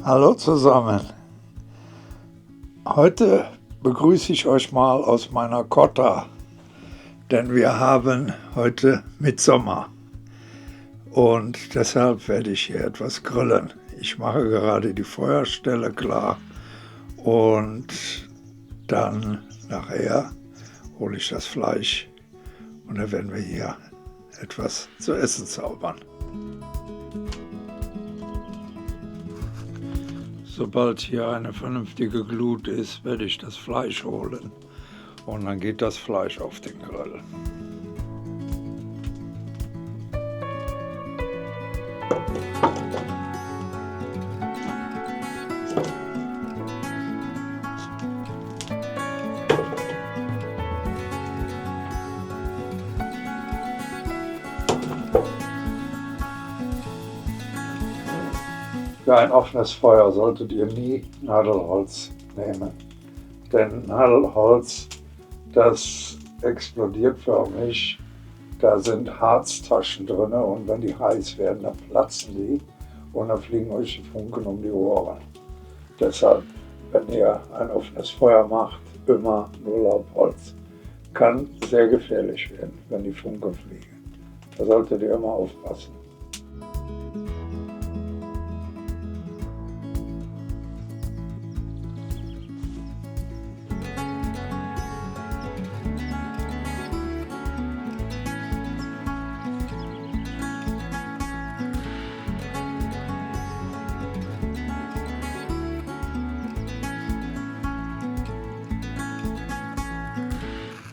Hallo zusammen. Heute begrüße ich euch mal aus meiner Kotta, denn wir haben heute Mitsommer und deshalb werde ich hier etwas grillen. Ich mache gerade die Feuerstelle klar und dann nachher hole ich das Fleisch und dann werden wir hier etwas zu essen zaubern. Sobald hier eine vernünftige Glut ist, werde ich das Fleisch holen und dann geht das Fleisch auf den Grill. Für ein offenes Feuer solltet ihr nie Nadelholz nehmen, denn Nadelholz, das explodiert förmlich, da sind Harztaschen drin und wenn die heiß werden, dann platzen die und dann fliegen euch die Funken um die Ohren. Deshalb, wenn ihr ein offenes Feuer macht, immer nur Laubholz. Kann sehr gefährlich werden, wenn die Funken fliegen. Da solltet ihr immer aufpassen.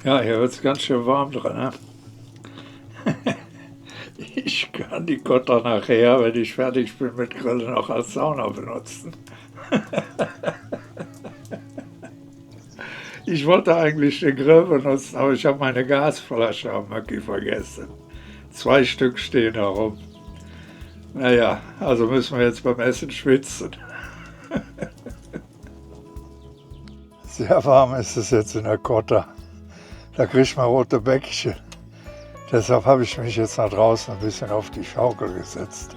Ja, hier wird es ganz schön warm drin. Ne? Ich kann die Kotter nachher, wenn ich fertig bin mit Grillen, auch als Sauna benutzen. Ich wollte eigentlich den Grill benutzen, aber ich habe meine Gasflasche am Möcki vergessen. 2 Stück stehen herum. Naja, also müssen wir jetzt beim Essen schwitzen. Sehr warm ist es jetzt in der Kotter. Da kriegt man rote Bäckchen. Deshalb habe ich mich jetzt nach draußen ein bisschen auf die Schaukel gesetzt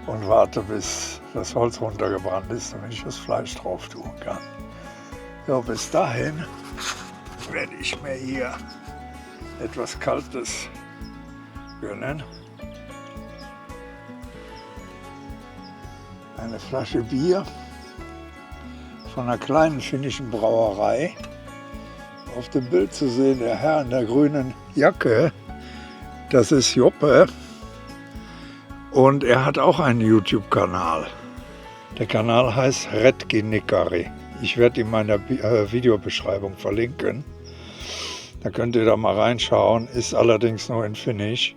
und warte, bis das Holz runtergebrannt ist, damit ich das Fleisch drauf tun kann. So, bis dahin werde ich mir hier etwas Kaltes gönnen. Eine Flasche Bier von einer kleinen finnischen Brauerei. Auf dem Bild zu sehen, der Herr in der grünen Jacke, das ist Joppe und er hat auch einen YouTube-Kanal. Der Kanal heißt Retkinikari. Ich werde ihn in meiner Videobeschreibung verlinken. Da könnt ihr da mal reinschauen, ist allerdings nur in Finnisch,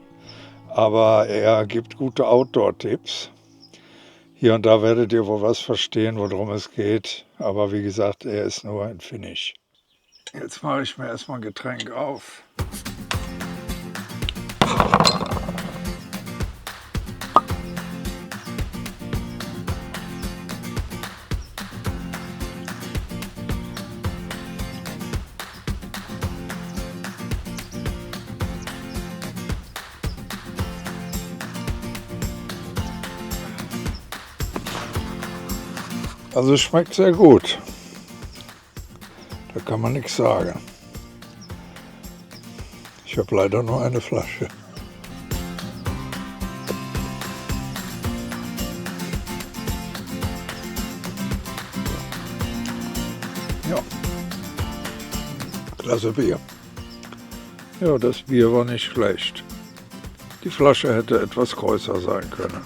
aber er gibt gute Outdoor-Tipps. Hier und da werdet ihr wohl was verstehen, worum es geht, aber wie gesagt, er ist nur in Finnisch. Jetzt mache ich mir erstmal ein Getränk auf. Also es schmeckt sehr gut. Da kann man nichts sagen. Ich habe leider nur eine Flasche. Ja, klasse Bier. Ja, das Bier war nicht schlecht. Die Flasche hätte etwas größer sein können.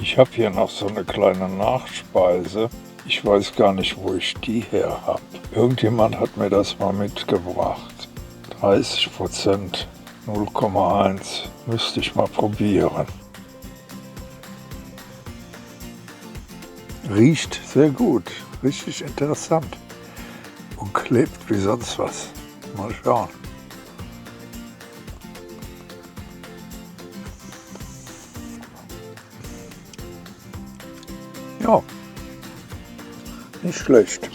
Ich habe hier noch so eine kleine Nachspeise. Ich weiß gar nicht, wo ich die her habe. Irgendjemand hat mir das mal mitgebracht. 30%, 0,1. Müsste ich mal probieren. Riecht sehr gut, richtig interessant. Und klebt wie sonst was. Mal schauen. Ja, nicht schlecht.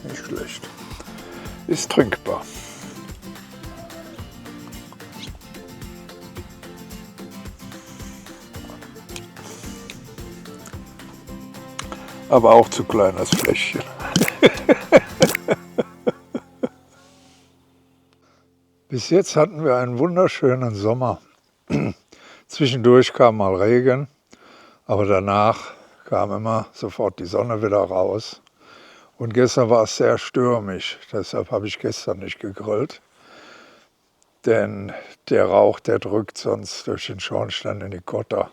Nicht schlecht. Ist trinkbar. aber auch zu kleines Fläschchen. Bis jetzt hatten wir einen wunderschönen Sommer. Zwischendurch kam mal Regen, aber danach kam immer sofort die Sonne wieder raus. Und gestern war es sehr stürmisch, deshalb habe ich gestern nicht gegrillt. Denn der Rauch, der drückt sonst durch den Schornstein in die Kotter.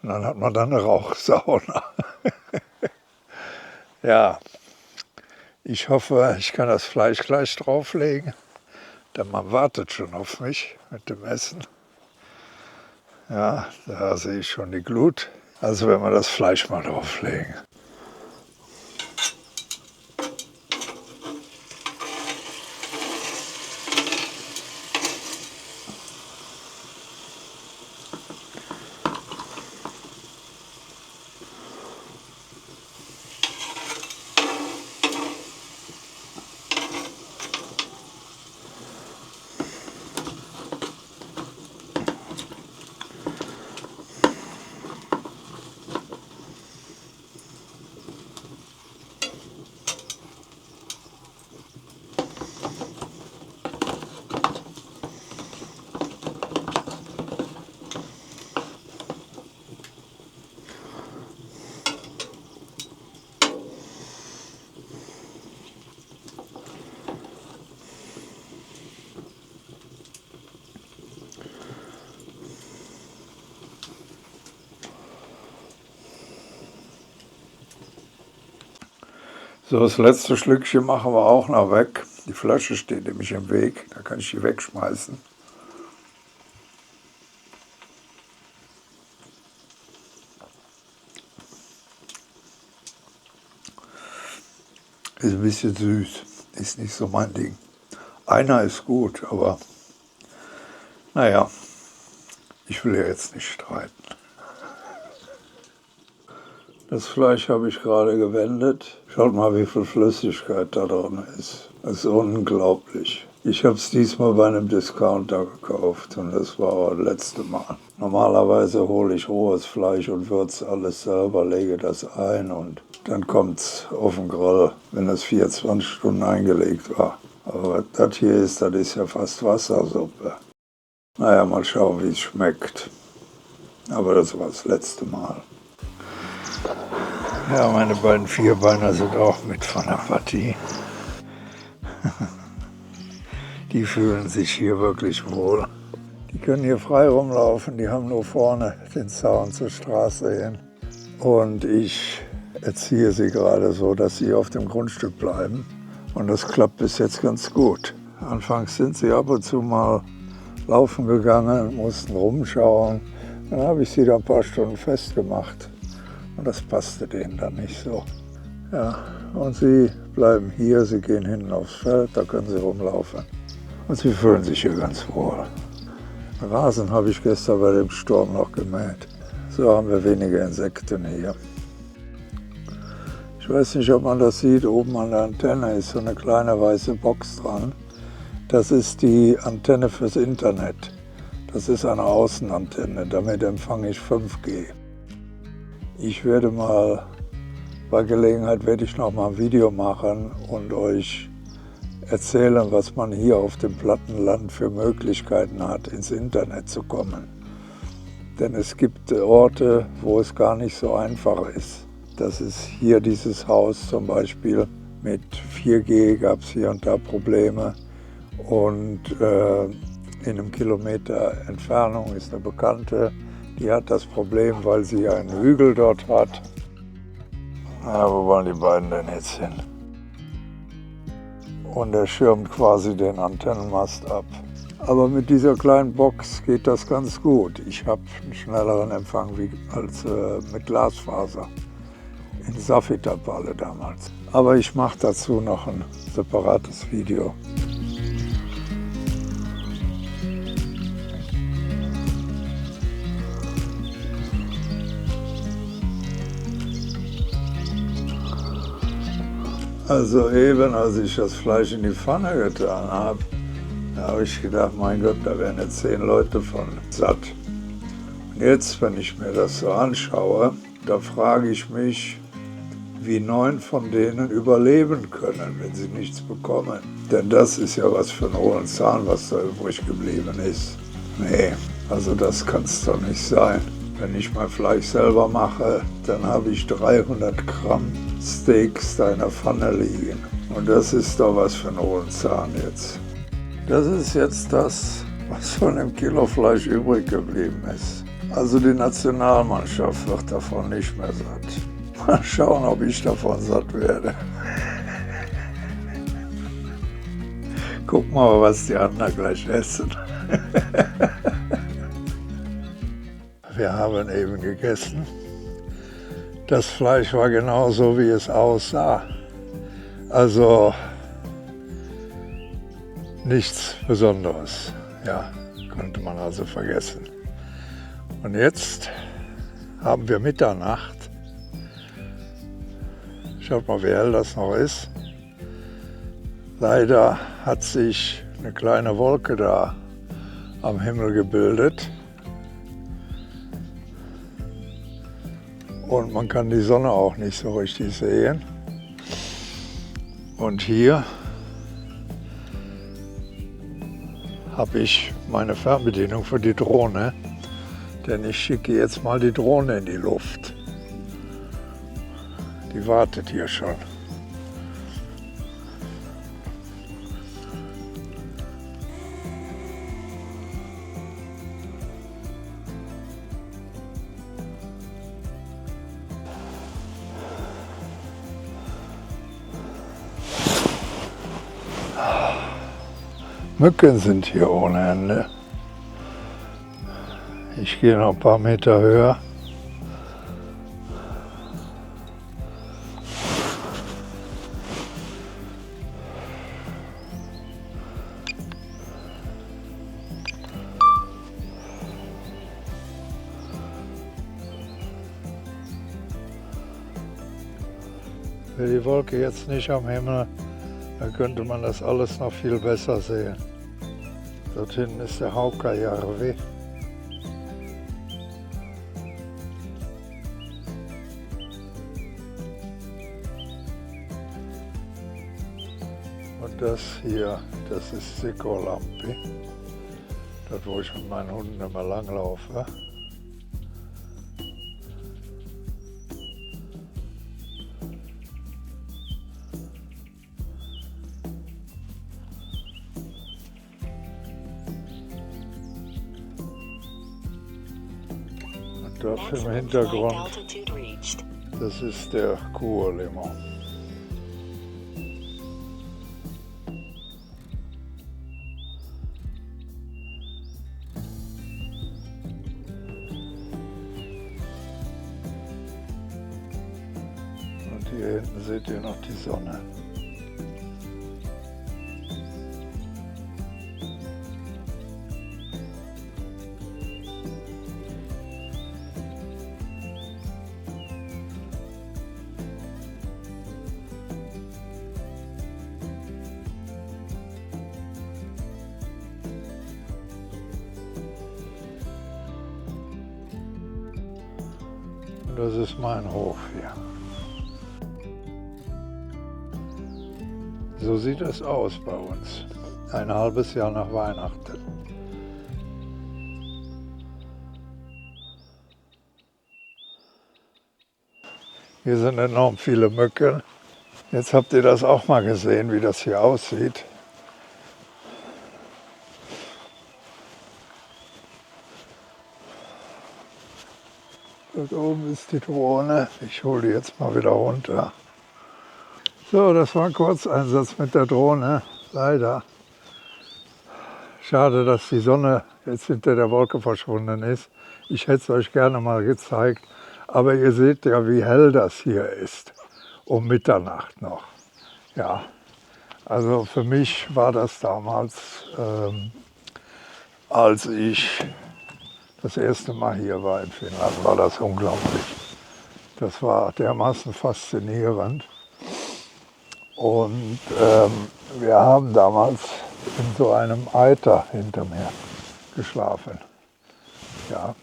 Und dann hat man dann eine Rauchsauna. Ja, ich hoffe, ich kann das Fleisch gleich drauflegen. Denn man wartet schon auf mich mit dem Essen. Ja, da sehe ich schon die Glut. Also werden wir das Fleisch mal drauflegen. So, das letzte Schlückchen machen wir auch noch weg. Die Flasche steht nämlich im Weg, da kann ich die wegschmeißen. Ist ein bisschen süß, ist nicht so mein Ding. Einer ist gut, aber naja, ich will ja jetzt nicht streiten. Das Fleisch habe ich gerade gewendet. Schaut mal, wie viel Flüssigkeit da drin ist. Das ist unglaublich. Ich habe es diesmal bei einem Discounter gekauft und das war das letzte Mal. Normalerweise hole ich rohes Fleisch und würze alles selber, lege das ein und dann kommt es auf den Grill, wenn es 24 Stunden eingelegt war. Aber das hier ist, das ist ja fast Wassersuppe. Naja, mal schauen, wie es schmeckt. Aber das war das letzte Mal. Ja, meine beiden Vierbeiner sind auch mit von der Partie. Die fühlen sich hier wirklich wohl. Die können hier frei rumlaufen, die haben nur vorne den Zaun zur Straße hin. Und ich erziehe sie gerade so, dass sie auf dem Grundstück bleiben. Und das klappt bis jetzt ganz gut. Anfangs sind sie ab und zu mal laufen gegangen, mussten rumschauen. Dann habe ich sie da ein paar Stunden festgemacht. Und das passte denen dann nicht so. Ja, und sie bleiben hier, sie gehen hinten aufs Feld, da können sie rumlaufen. Und sie fühlen sich hier ganz wohl. Rasen habe ich gestern bei dem Sturm noch gemäht. So haben wir weniger Insekten hier. Ich weiß nicht, ob man das sieht, oben an der Antenne ist so eine kleine weiße Box dran. Das ist die Antenne fürs Internet. Das ist eine Außenantenne, damit empfange ich 5G. Ich werde mal, bei Gelegenheit werde ich noch mal ein Video machen und euch erzählen, was man hier auf dem Plattenland für Möglichkeiten hat, ins Internet zu kommen. Denn es gibt Orte, wo es gar nicht so einfach ist. Das ist hier dieses Haus zum Beispiel. Mit 4G gab es hier und da Probleme. Und in einem Kilometer Entfernung ist eine Bekannte, die hat das Problem, weil sie einen Hügel dort hat. Na, wo wollen die beiden denn jetzt hin? Und er schirmt quasi den Antennenmast ab. Aber mit dieser kleinen Box geht das ganz gut. Ich habe einen schnelleren Empfang als mit Glasfaser. In Safitaballe damals. Aber ich mache dazu noch ein separates Video. Also eben, als ich das Fleisch in die Pfanne getan habe, da habe ich gedacht, mein Gott, da werden jetzt 10 Leute von satt. Und jetzt, wenn ich mir das so anschaue, da frage ich mich, wie 9 von denen überleben können, wenn sie nichts bekommen. Denn das ist ja was für einen hohlen Zahn, was da übrig geblieben ist. Nee, also das kann es doch nicht sein. Wenn ich mein Fleisch selber mache, dann habe ich 300 Gramm Steaks da in der Pfanne liegen. Und das ist doch was für einen hohlen Zahn jetzt. Das ist jetzt das, was von dem Kilo Fleisch übrig geblieben ist. Also die Nationalmannschaft wird davon nicht mehr satt. Mal schauen, ob ich davon satt werde. Gucken wir mal, was die anderen gleich essen. Wir haben eben gegessen. Das Fleisch war genauso, wie es aussah. Also nichts Besonderes. Ja, konnte man also vergessen. Und jetzt haben wir Mitternacht. Schaut mal, wie hell das noch ist. Leider hat sich eine kleine Wolke da am Himmel gebildet. Und man kann die Sonne auch nicht so richtig sehen. Und hier habe ich meine Fernbedienung für die Drohne, denn ich schicke jetzt mal die Drohne in die Luft. Die wartet hier schon. Mücken sind hier ohne Ende. Ich gehe noch ein paar Meter höher. Wäre die Wolke jetzt nicht am Himmel, dann könnte man das alles noch viel besser sehen. Dort hinten ist der Haukajärvi. Und das hier, das ist Sikkolampi. Dort, wo ich mit meinen Hunden immer langlaufe. Dort im Hintergrund, das ist der Kuolimo. Und hier hinten seht ihr noch die Sonne. Das ist mein Hof hier. So sieht es aus bei uns. Ein halbes Jahr nach Weihnachten. Hier sind enorm viele Mücken. Jetzt habt ihr das auch mal gesehen, wie das hier aussieht. Dort oben ist die Drohne. Ich hole die jetzt mal wieder runter. So, das war ein Kurzeinsatz mit der Drohne. Leider. Schade, dass die Sonne jetzt hinter der Wolke verschwunden ist. Ich hätte es euch gerne mal gezeigt. Aber ihr seht ja, wie hell das hier ist. Um Mitternacht noch. Ja, also für mich war das damals, als ich das erste Mal hier war in Finnland, war das unglaublich. Das war dermaßen faszinierend. Und wir haben damals in so einem Eiter hinter mir geschlafen. Ja,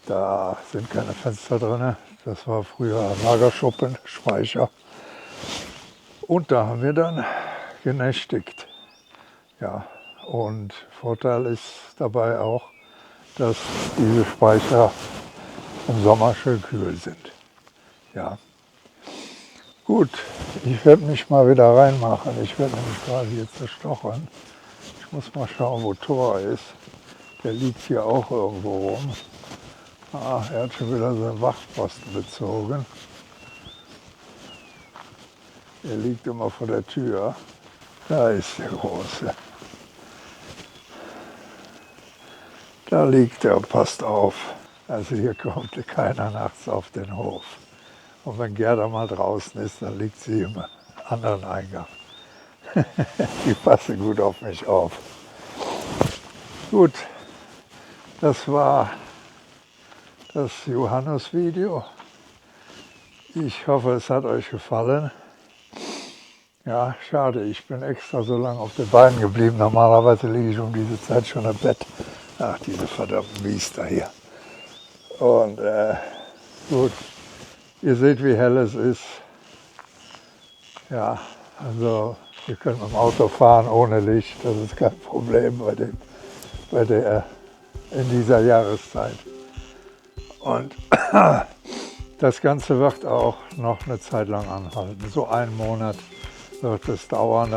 da sind keine Fenster drin. Das war früher ein Lagerschuppen, Speicher. Und da haben wir dann genächtigt. Ja, und Vorteil ist dabei auch, dass diese Speicher im Sommer schön kühl sind. Ja. Gut, ich werde mich mal wieder reinmachen. Ich werde nämlich gerade hier zerstochern. Ich muss mal schauen, wo Thor ist. Der liegt hier auch irgendwo rum. Ah, er hat schon wieder seinen Wachposten bezogen. Er liegt immer vor der Tür. Da ist der Große. Da liegt er und passt auf. Also hier kommt keiner nachts auf den Hof. Und wenn Gerda mal draußen ist, dann liegt sie im anderen Eingang. Die passen gut auf mich auf. Gut, das war das Johannes-Video. Ich hoffe, es hat euch gefallen. Ja, schade, ich bin extra so lange auf den Beinen geblieben. Normalerweise liege ich um diese Zeit schon im Bett. Ach, diese verdammten Biester hier. Und gut, ihr seht, wie hell es ist. Ja, also ihr könnt mit dem Auto fahren ohne Licht. Das ist kein Problem in dieser Jahreszeit. Und das Ganze wird auch noch eine Zeit lang anhalten. So einen Monat wird es dauern,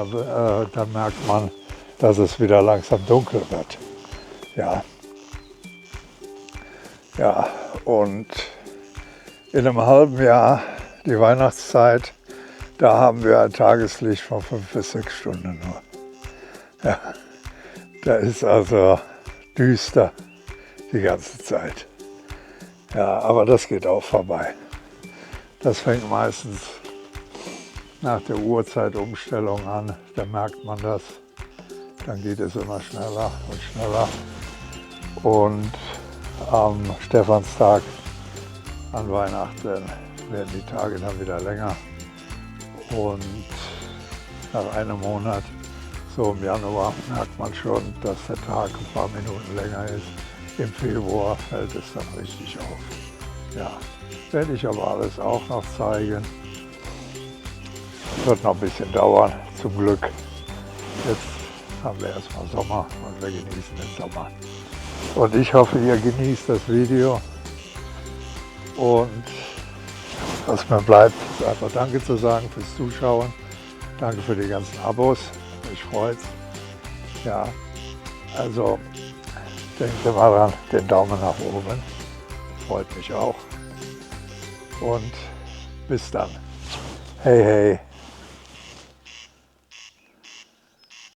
dann merkt man, dass es wieder langsam dunkel wird. Ja. Ja, und in einem halben Jahr, die Weihnachtszeit, da haben wir ein Tageslicht von 5 bis 6 Stunden nur. Ja, da ist also düster die ganze Zeit. Ja, aber das geht auch vorbei. Das fängt meistens nach der Uhrzeitumstellung an, da merkt man das. Dann geht es immer schneller und schneller. Und am Stephanstag, an Weihnachten, werden die Tage dann wieder länger. Und nach einem Monat, so im Januar, merkt man schon, dass der Tag ein paar Minuten länger ist. Im Februar fällt es dann richtig auf. Ja, werde ich aber alles auch noch zeigen. Wird noch ein bisschen dauern, zum Glück. Jetzt haben wir erstmal Sommer und wir genießen den Sommer. Und ich hoffe, ihr genießt das Video. Und was mir bleibt, ist einfach Danke zu sagen fürs Zuschauen. Danke für die ganzen Abos. Mich freut's. Ja, also denkt immer dran, den Daumen nach oben. Freut mich auch. Und bis dann. Hey, hey.